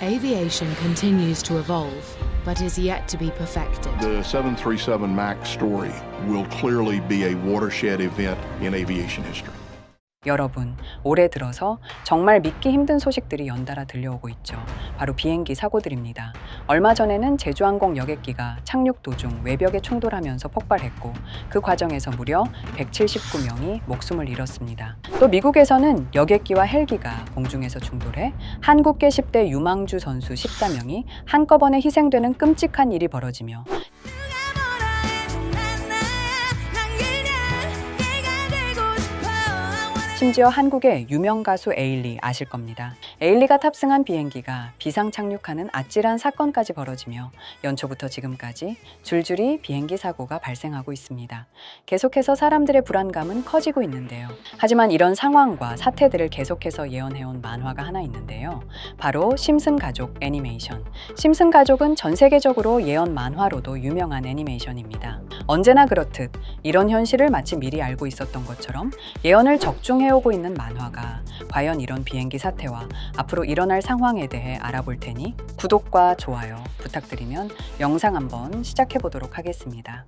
Aviation continues to evolve, but is yet to be perfected. The 737 MAX story will clearly be a watershed event in aviation history. 여러분, 올해 들어서 정말 믿기 힘든 소식들이 연달아 들려오고 있죠. 바로 비행기 사고들입니다. 얼마 전에는 제주항공 여객기가 착륙 도중 외벽에 충돌하면서 폭발했고 그 과정에서 무려 179명이 목숨을 잃었습니다. 또 미국에서는 여객기와 헬기가 공중에서 충돌해 한국계 10대 유망주 선수 14명이 한꺼번에 희생되는 끔찍한 일이 벌어지며 심지어 한국의 유명 가수 에일리 아실 겁니다. 에일리가 탑승한 비행기가 비상 착륙하는 아찔한 사건까지 벌어지며 연초부터 지금까지 줄줄이 비행기 사고가 발생하고 있습니다. 계속해서 사람들의 불안감은 커지고 있는데요. 하지만 이런 상황과 사태들을 계속해서 예언해온 만화가 하나 있는데요. 바로 심슨 가족 애니메이션. 심슨 가족은 전 세계적으로 예언 만화로도 유명한 애니메이션입니다. 언제나 그렇듯 이런 현실을 마치 미리 알고 있었던 것처럼 예언을 적중해오고 있는 만화가 과연 이런 비행기 사태와 앞으로 일어날 상황에 대해 알아볼 테니 구독과 좋아요 부탁드리면 영상 한번 시작해 보도록 하겠습니다.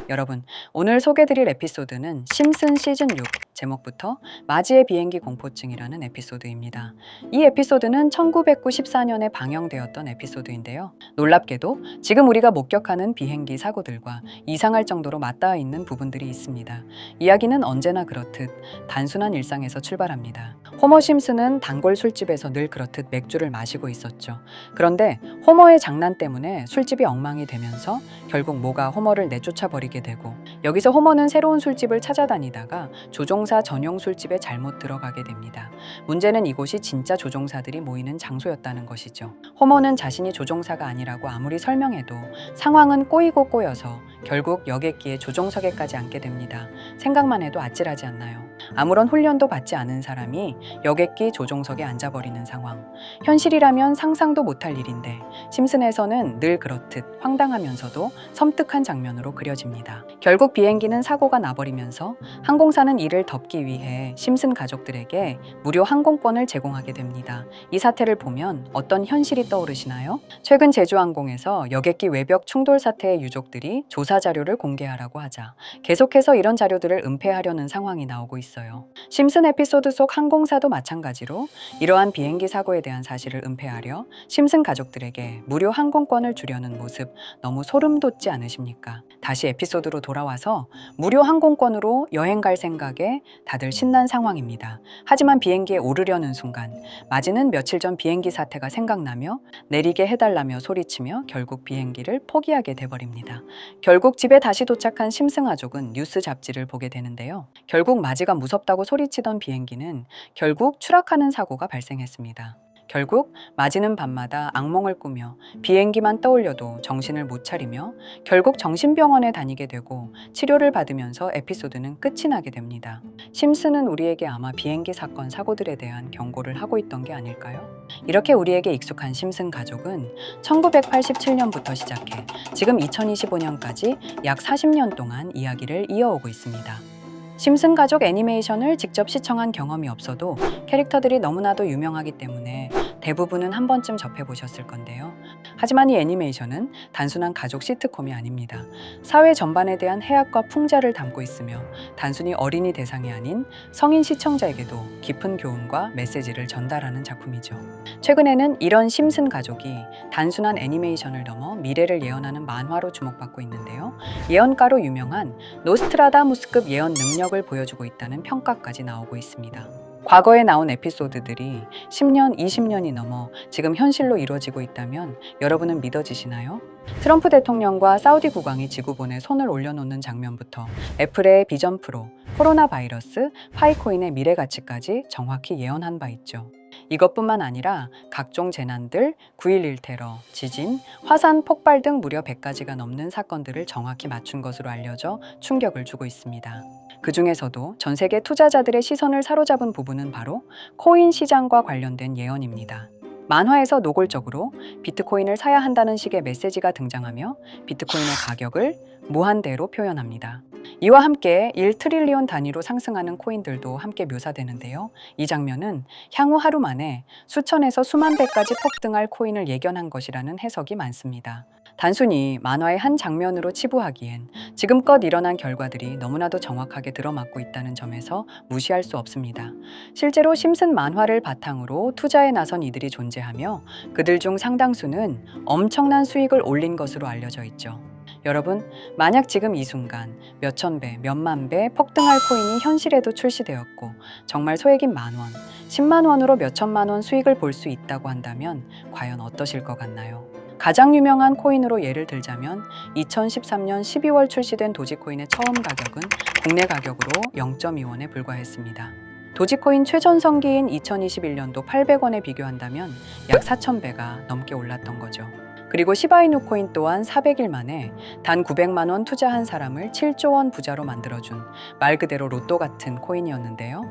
여러분, 오늘 소개드릴 에피소드는 심슨 시즌 6 제목부터 마지의 비행기 공포증이라는 에피소드입니다. 이 에피소드는 1994년에 방영되었던 에피소드인데요. 놀랍게도 지금 우리가 목격하는 비행기 사고들과 이상할 정도로 맞닿아 있는 부분들이 있습니다. 이야기는 언제나 그렇듯 단순한 일상에서 출발합니다. 호머 심슨은 단골 술집에서 늘 그렇듯 맥주를 마시고 있었죠. 그런데 호머의 장난 때문에 술집이 엉망이 되면서 결국 모가 호머를 내쫓아 버리게 되고 여기서 호머는 새로운 술집을 찾아다니다가 조종사 전용 술집에 잘못 들어가게 됩니다. 문제는 이곳이 진짜 조종사들이 모이는 장소였다는 것이죠. 호머는 자신이 조종사가 아니라고 아무리 설명해도 상황은 꼬이고 꼬여서 결국 여객기의 조종석에까지 앉게 됩니다. 생각만 해도 아찔하지 않나요? 아무런 훈련도 받지 않은 사람이 여객기 조종석에 앉아버리는 상황. 현실이라면 상상도 못할 일인데 심슨에서는 늘 그렇듯 황당하면서도 섬뜩한 장면으로 그려집니다. 결국 비행기는 사고가 나버리면서 항공사는 이를 덮기 위해 심슨 가족들에게 무료 항공권을 제공하게 됩니다. 이 사태를 보면 어떤 현실이 떠오르시나요? 최근 제주항공에서 여객기 외벽 충돌 사태의 유족들이 조사 자료를 공개하라고 하자 계속해서 이런 자료들을 은폐하려는 상황이 나오고 있어요. 심슨 에피소드 속 항공사도 마찬가지로 이러한 비행기 사고에 대한 사실을 은폐하려 심슨 가족들에게 무료 항공권을 주려는 모습 너무 소름 돋지 않으십니까? 다시 에피소드로 돌아와서 무료 항공권으로 여행 갈 생각에 다들 신난 상황입니다. 하지만 비행기에 오르려는 순간 마지는 며칠 전 비행기 사태가 생각나며 내리게 해달라며 소리치며 결국 비행기를 포기하게 돼버립니다. 결국 집에 다시 도착한 심슨 가족은 뉴스 잡지를 보게 되는데요. 결국 마지가 무섭다고 소리치던 비행기는 결국 추락하는 사고가 발생했습니다. 결국 마지는 밤마다 악몽을 꾸며 비행기만 떠올려도 정신을 못 차리며 결국 정신병원에 다니게 되고 치료를 받으면서 에피소드는 끝이 나게 됩니다. 심슨은 우리에게 아마 비행기 사건 사고들에 대한 경고를 하고 있던 게 아닐까요? 이렇게 우리에게 익숙한 심슨 가족은 1987년부터 시작해 지금 2025년까지 약 40년 동안 이야기를 이어오고 있습니다. 심슨 가족 애니메이션을 직접 시청한 경험이 없어도 캐릭터들이 너무나도 유명하기 때문에 대부분은 한 번쯤 접해보셨을 건데요. 하지만 이 애니메이션은 단순한 가족 시트콤이 아닙니다. 사회 전반에 대한 해악과 풍자를 담고 있으며 단순히 어린이 대상이 아닌 성인 시청자에게도 깊은 교훈과 메시지를 전달하는 작품이죠. 최근에는 이런 심슨 가족이 단순한 애니메이션을 넘어 미래를 예언하는 만화로 주목받고 있는데요. 예언가로 유명한 노스트라다무스급 예언 능력을 보여주고 있다는 평가까지 나오고 있습니다. 과거에 나온 에피소드들이 10년, 20년이 넘어 지금 현실로 이루어지고 있다면 여러분은 믿어지시나요? 트럼프 대통령과 사우디 국왕이 지구본에 손을 올려놓는 장면부터 애플의 비전 프로, 코로나 바이러스, 파이코인의 미래 가치까지 정확히 예언한 바 있죠. 이것뿐만 아니라 각종 재난들, 9.11 테러, 지진, 화산 폭발 등 무려 100가지가 넘는 사건들을 정확히 맞춘 것으로 알려져 충격을 주고 있습니다. 그 중에서도 전 세계 투자자들의 시선을 사로잡은 부분은 바로 코인 시장과 관련된 예언입니다. 만화에서 노골적으로 비트코인을 사야 한다는 식의 메시지가 등장하며 비트코인의 가격을 무한대로 표현합니다. 이와 함께 1트릴리온 단위로 상승하는 코인들도 함께 묘사되는데요. 이 장면은 향후 하루 만에 수천에서 수만 배까지 폭등할 코인을 예견한 것이라는 해석이 많습니다. 단순히 만화의 한 장면으로 치부하기엔 지금껏 일어난 결과들이 너무나도 정확하게 들어맞고 있다는 점에서 무시할 수 없습니다. 실제로 심슨 만화를 바탕으로 투자에 나선 이들이 존재하며 그들 중 상당수는 엄청난 수익을 올린 것으로 알려져 있죠. 여러분, 만약 지금 이 순간 몇천 배, 몇만 배 폭등할 코인이 현실에도 출시되었고 정말 소액인 만 원, 10만 원으로 몇천만 원 수익을 볼 수 있다고 한다면 과연 어떠실 것 같나요? 가장 유명한 코인으로 예를 들자면 2013년 12월 출시된 도지코인의 처음 가격은 국내 가격으로 0.2원에 불과했습니다. 도지코인 최전성기인 2021년도 800원에 비교한다면 약 4,000배가 넘게 올랐던 거죠. 그리고 시바이누 코인 또한 400일 만에 단 900만 원 투자한 사람을 7조 원 부자로 만들어준 말 그대로 로또 같은 코인이었는데요.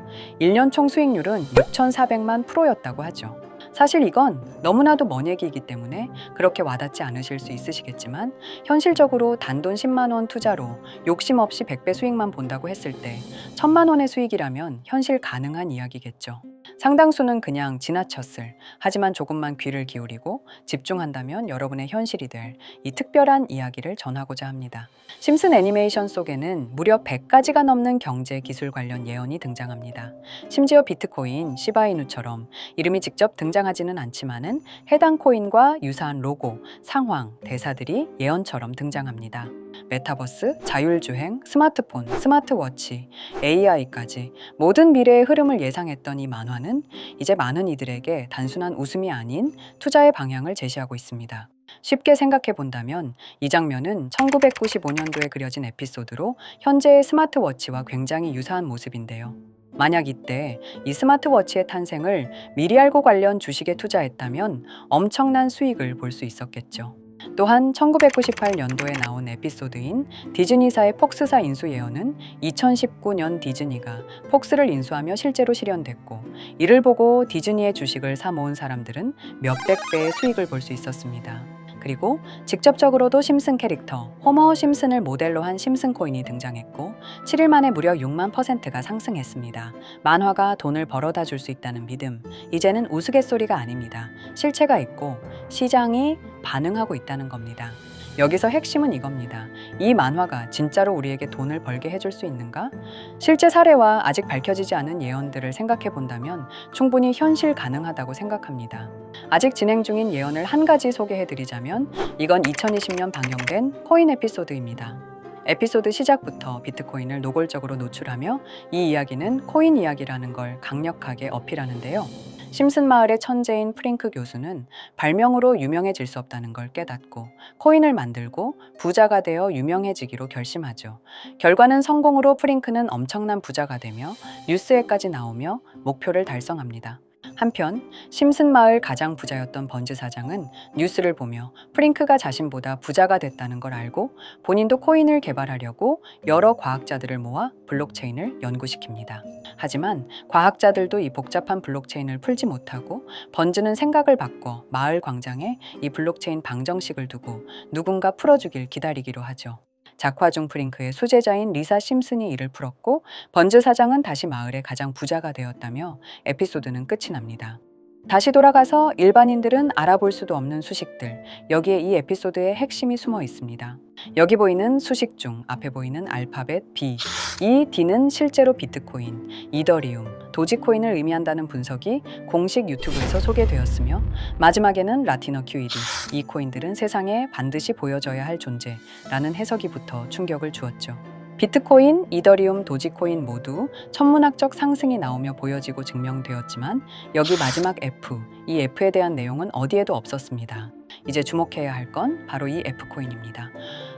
1년 총 수익률은 6,400만 %였다고 하죠. 사실 이건 너무나도 먼 얘기이기 때문에 그렇게 와닿지 않으실 수 있으시겠지만 현실적으로 단돈 10만 원 투자로 욕심 없이 100배 수익만 본다고 했을 때 1,000만 원의 수익이라면 현실 가능한 이야기겠죠. 상당수는 그냥 지나쳤을, 하지만 조금만 귀를 기울이고 집중한다면 여러분의 현실이 될 이 특별한 이야기를 전하고자 합니다. 심슨 애니메이션 속에는 무려 100가지가 넘는 경제 기술 관련 예언이 등장합니다. 심지어 비트코인, 시바이누처럼 이름이 직접 등장하지는 않지만은 해당 코인과 유사한 로고, 상황, 대사들이 예언처럼 등장합니다. 메타버스, 자율주행, 스마트폰, 스마트워치, AI까지 모든 미래의 흐름을 예상했던 이 만화는 이제 많은 이들에게 단순한 웃음이 아닌 투자의 방향을 제시하고 있습니다. 쉽게 생각해 본다면 이 장면은 1995년도에 그려진 에피소드로 현재의 스마트워치와 굉장히 유사한 모습인데요. 만약 이때 이 스마트워치의 탄생을 미리 알고 관련 주식에 투자했다면 엄청난 수익을 볼 수 있었겠죠. 또한 1998년도에 나온 에피소드인 디즈니사의 폭스사 인수 예언은 2019년 디즈니가 폭스를 인수하며 실제로 실현됐고, 이를 보고 디즈니의 주식을 사 모은 사람들은 몇백 배의 수익을 볼 수 있었습니다. 그리고 직접적으로도 심슨 캐릭터 호머 심슨을 모델로 한 심슨 코인이 등장했고 7일 만에 무려 6만 %가 상승했습니다. 만화가 돈을 벌어다 줄 수 있다는 믿음, 이제는 우스갯소리가 아닙니다. 실체가 있고 시장이 반응하고 있다는 겁니다. 여기서 핵심은 이겁니다. 이 만화가 진짜로 우리에게 돈을 벌게 해줄 수 있는가? 실제 사례와 아직 밝혀지지 않은 예언들을 생각해 본다면 충분히 현실 가능하다고 생각합니다. 아직 진행 중인 예언을 한 가지 소개해 드리자면 이건 2020년 방영된 코인 에피소드입니다. 에피소드 시작부터 비트코인을 노골적으로 노출하며 이 이야기는 코인 이야기라는 걸 강력하게 어필하는데요. 심슨 마을의 천재인 프링크 교수는 발명으로 유명해질 수 없다는 걸 깨닫고 코인을 만들고 부자가 되어 유명해지기로 결심하죠. 결과는 성공으로 프링크는 엄청난 부자가 되며 뉴스에까지 나오며 목표를 달성합니다. 한편 심슨 마을 가장 부자였던 번즈 사장은 뉴스를 보며 프링크가 자신보다 부자가 됐다는 걸 알고 본인도 코인을 개발하려고 여러 과학자들을 모아 블록체인을 연구시킵니다. 하지만 과학자들도 이 복잡한 블록체인을 풀지 못하고 번즈는 생각을 바꿔 마을 광장에 이 블록체인 방정식을 두고 누군가 풀어주길 기다리기로 하죠. 작화 중 프링크의 수제자인 리사 심슨이 이를 풀었고 번즈 사장은 다시 마을의 가장 부자가 되었다며 에피소드는 끝이 납니다. 다시 돌아가서 일반인들은 알아볼 수도 없는 수식들, 여기에 이 에피소드의 핵심이 숨어 있습니다. 여기 보이는 수식 중 앞에 보이는 알파벳 B, 이 D는 실제로 비트코인, 이더리움, 도지코인을 의미한다는 분석이 공식 유튜브에서 소개되었으며 마지막에는 라티너 QED, 이 코인들은 세상에 반드시 보여져야 할 존재라는 해석이 붙어 충격을 주었죠. 비트코인, 이더리움, 도지코인 모두 천문학적 상승이 나오며 보여지고 증명되었지만 여기 마지막 F, 이 F에 대한 내용은 어디에도 없었습니다. 이제 주목해야 할 건 바로 이 F코인입니다.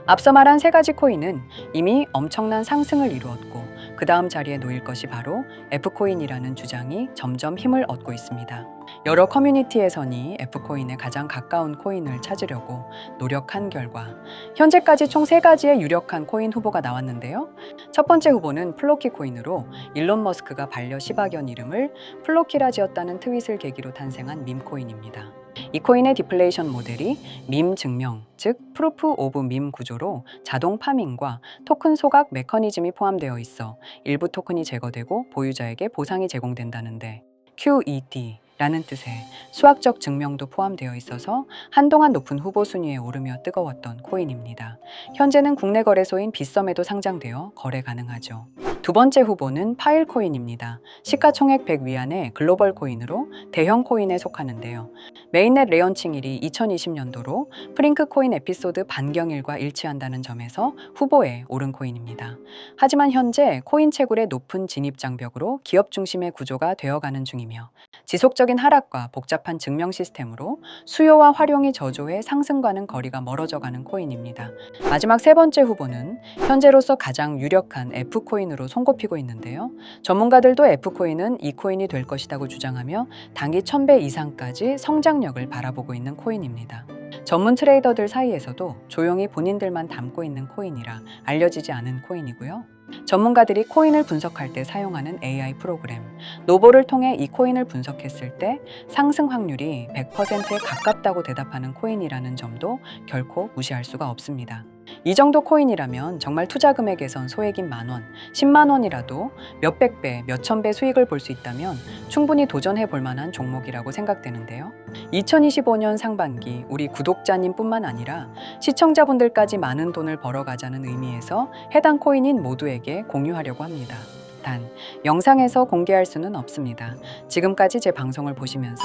앞서 말한 세 가지 코인은 이미 엄청난 상승을 이루었고 그 다음 자리에 놓일 것이 바로 F코인이라는 주장이 점점 힘을 얻고 있습니다. 여러 커뮤니티에서는 F코인에 가장 가까운 코인을 찾으려고 노력한 결과 현재까지 총 3가지의 유력한 코인 후보가 나왔는데요. 첫 번째 후보는 플로키 코인으로 일론 머스크가 반려 시바견 이름을 플로키라 지었다는 트윗을 계기로 탄생한 밈코인입니다. 이 코인의 디플레이션 모델이 밈 증명, 즉 프루프 오브 밈 구조로 자동 파밍과 토큰 소각 메커니즘이 포함되어 있어 일부 토큰이 제거되고 보유자에게 보상이 제공된다는데 QED라는 뜻의 수학적 증명도 포함되어 있어서 한동안 높은 후보 순위에 오르며 뜨거웠던 코인입니다. 현재는 국내 거래소인 빗썸에도 상장되어 거래 가능하죠. 두 번째 후보는 파일코인입니다. 시가총액 100 위안의 글로벌 코인으로 대형 코인에 속하는데요. 메인넷 레언칭일이 2020년도로 프링크 코인 에피소드 반경일과 일치한다는 점에서 후보에 오른 코인입니다. 하지만 현재 코인 채굴의 높은 진입 장벽으로 기업 중심의 구조가 되어가는 중이며 지속적인 하락과 복잡한 증명 시스템으로 수요와 활용이 저조해 상승과는 거리가 멀어져가는 코인입니다. 마지막 세 번째 후보는 현재로서 가장 유력한 F코인으로 손꼽히고 있는데요. 전문가들도 F코인은 이 코인이 될 것이라고 주장하며 단기 1000배 이상까지 성장력을 바라보고 있는 코인입니다. 전문 트레이더들 사이에서도 조용히 본인들만 담고 있는 코인이라 알려지지 않은 코인이고요. 전문가들이 코인을 분석할 때 사용하는 AI 프로그램 노보를 통해 이 코인을 분석했을 때 상승 확률이 100%에 가깝다고 대답하는 코인이라는 점도 결코 무시할 수가 없습니다. 이 정도 코인이라면 정말 투자 금액에선 소액인 만원, 10만 원이라도 몇백 배, 몇천 배 수익을 볼 수 있다면 충분히 도전해 볼 만한 종목이라고 생각되는데요. 2025년 상반기 우리 구독자님뿐만 아니라 시청자분들까지 많은 돈을 벌어가자는 의미에서 해당 코인인 모두에게 공유하려고 합니다. 단, 영상에서 공개할 수는 없습니다. 지금까지 제 방송을 보시면서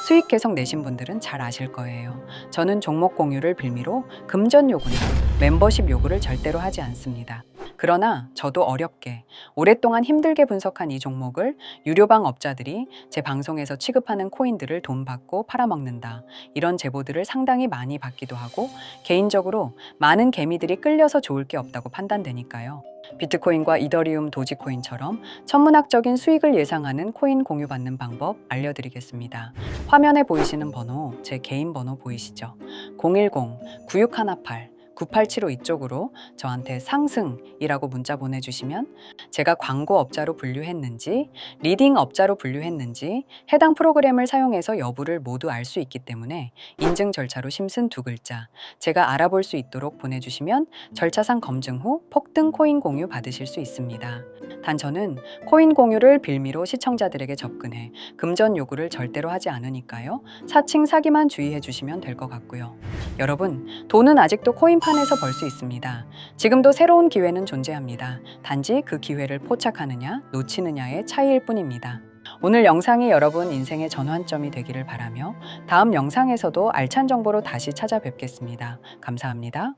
수익 계속 내신 분들은 잘 아실 거예요. 저는 종목 공유를 빌미로 금전 요구나 멤버십 요구를 절대로 하지 않습니다. 그러나 저도 어렵게 오랫동안 힘들게 분석한 이 종목을 유료방 업자들이 제 방송에서 취급하는 코인들을 돈 받고 팔아먹는다. 이런 제보들을 상당히 많이 받기도 하고 개인적으로 많은 개미들이 끌려서 좋을 게 없다고 판단되니까요. 비트코인과 이더리움, 도지코인처럼 천문학적인 수익을 예상하는 코인 공유받는 방법 알려드리겠습니다. 화면에 보이시는 번호, 제 개인 번호 보이시죠? 010-9618 9875 이쪽으로 저한테 상승이라고 문자 보내주시면 제가 광고 업자로 분류했는지 리딩 업자로 분류했는지 해당 프로그램을 사용해서 여부를 모두 알 수 있기 때문에 인증 절차로 심슨 두 글자 제가 알아볼 수 있도록 보내주시면 절차상 검증 후 폭등 코인 공유 받으실 수 있습니다. 단 저는 코인 공유를 빌미로 시청자들에게 접근해 금전 요구를 절대로 하지 않으니까요. 사칭 사기만 주의해 주시면 될 것 같고요. 여러분, 돈은 아직도 코인판에서 벌 수 있습니다. 지금도 새로운 기회는 존재합니다. 단지 그 기회를 포착하느냐, 놓치느냐의 차이일 뿐입니다. 오늘 영상이 여러분 인생의 전환점이 되기를 바라며 다음 영상에서도 알찬 정보로 다시 찾아뵙겠습니다. 감사합니다.